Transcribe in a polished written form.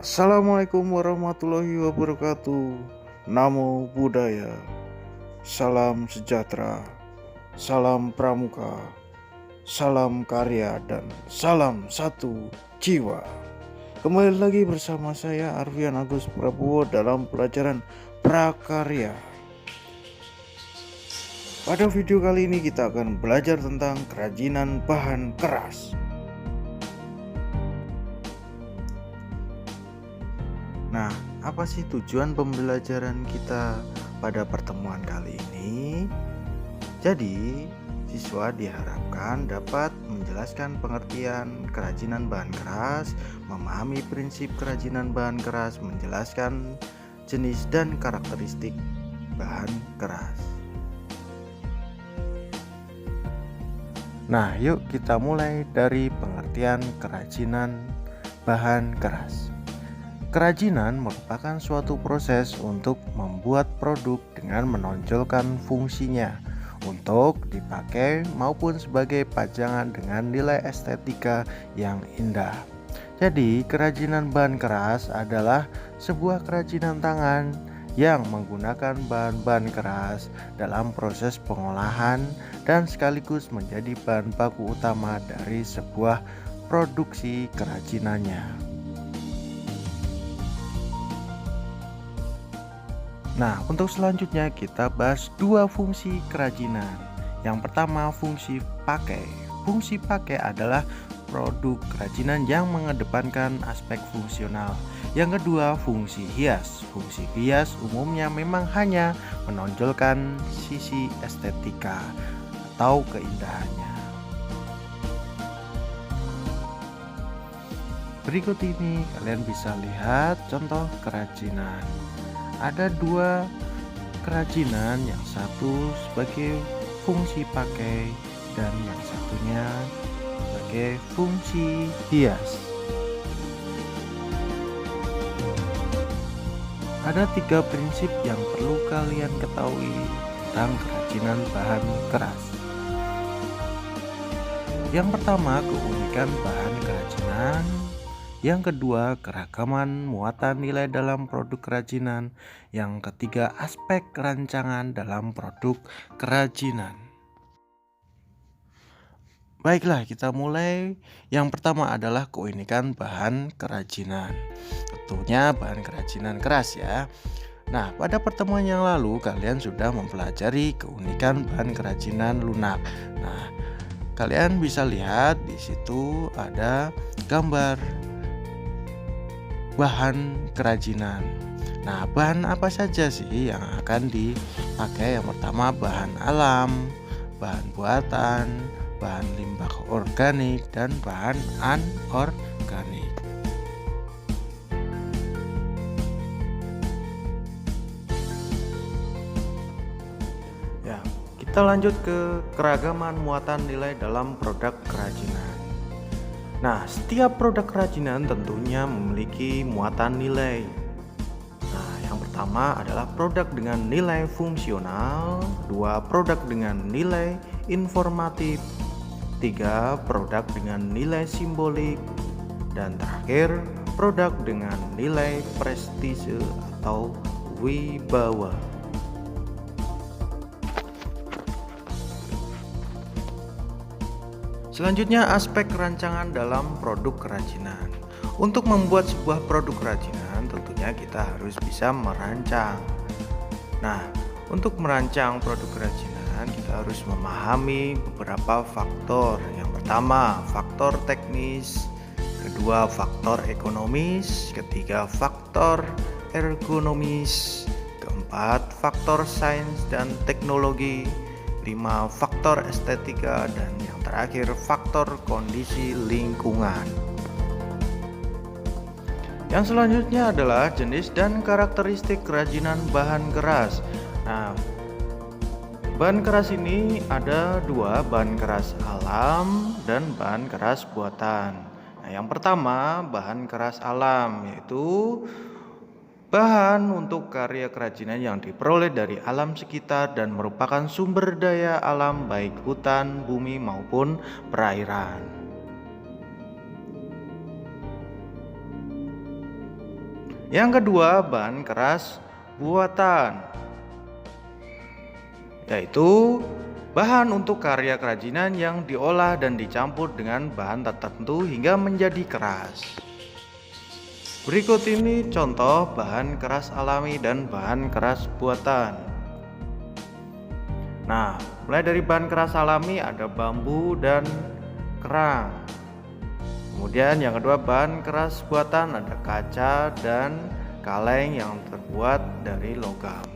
Assalamualaikum warahmatullahi wabarakatuh. Namo Buddhaya. Salam sejahtera. Salam pramuka. Salam karya dan salam satu jiwa. Kembali lagi bersama saya Arfian Agus Prabowo dalam pelajaran prakarya. Pada video kali ini kita akan belajar tentang kerajinan bahan keras. Nah, apa sih tujuan pembelajaran kita pada pertemuan kali ini? Jadi, siswa diharapkan dapat menjelaskan pengertian kerajinan bahan keras, memahami prinsip kerajinan bahan keras, menjelaskan jenis dan karakteristik bahan keras. Nah, yuk kita mulai dari pengertian kerajinan bahan keras. Kerajinan merupakan suatu proses untuk membuat produk dengan menonjolkan fungsinya untuk dipakai maupun sebagai pajangan dengan nilai estetika yang indah. Jadi, kerajinan bahan keras adalah sebuah kerajinan tangan yang menggunakan bahan-bahan keras dalam proses pengolahan dan sekaligus menjadi bahan baku utama dari sebuah produksi kerajinannya. Nah, untuk selanjutnya kita bahas dua fungsi kerajinan. Yang pertama, fungsi pakai. Fungsi pakai adalah produk kerajinan yang mengedepankan aspek fungsional. Yang kedua, fungsi hias. Fungsi hias umumnya memang hanya menonjolkan sisi estetika atau keindahannya. Berikut ini kalian bisa lihat contoh kerajinan. Ada dua kerajinan, yang satu sebagai fungsi pakai dan yang satunya sebagai fungsi hias. Ada tiga prinsip yang perlu kalian ketahui tentang kerajinan bahan keras. Yang pertama, keunikan bahan kerajinan. Yang kedua, keragaman muatan nilai dalam produk kerajinan. Yang ketiga, aspek rancangan dalam produk kerajinan. Baiklah, kita mulai. Yang pertama adalah keunikan bahan kerajinan. Tentunya bahan kerajinan keras ya. Nah, pada pertemuan yang lalu kalian sudah mempelajari keunikan bahan kerajinan lunak. Nah, kalian bisa lihat di situ ada gambar bahan kerajinan. Nah, bahan apa saja sih yang akan dipakai? Yang pertama, bahan alam, bahan buatan, bahan limbah organik, dan bahan anorganik. Ya, kita lanjut ke keragaman muatan nilai dalam produk kerajinan. Nah, setiap produk kerajinan tentunya memiliki muatan nilai. Nah, yang pertama adalah produk dengan nilai fungsional, dua produk dengan nilai informatif, tiga produk dengan nilai simbolik, dan terakhir produk dengan nilai prestise atau wibawa. Selanjutnya, aspek rancangan dalam produk kerajinan. Untuk membuat sebuah produk kerajinan, tentunya kita harus bisa merancang. Nah, untuk merancang produk kerajinan, kita harus memahami beberapa faktor. Yang pertama, faktor teknis. Kedua, faktor ekonomis. Ketiga, faktor ergonomis. Keempat, faktor sains dan teknologi. 5, faktor estetika, dan yang terakhir faktor kondisi lingkungan. Yang selanjutnya adalah jenis dan karakteristik kerajinan bahan keras. Nah, bahan keras ini ada dua, bahan keras alam dan bahan keras buatan. Nah, yang pertama, bahan keras alam, yaitu bahan untuk karya kerajinan yang diperoleh dari alam sekitar dan merupakan sumber daya alam baik hutan, bumi maupun perairan. Yang kedua, bahan keras buatan, yaitu bahan untuk karya kerajinan yang diolah dan dicampur dengan bahan tertentu hingga menjadi keras. Berikut ini contoh bahan keras alami dan bahan keras buatan. Nah, mulai dari bahan keras alami ada bambu dan kerang. Kemudian yang kedua, bahan keras buatan ada kaca dan kaleng yang terbuat dari logam.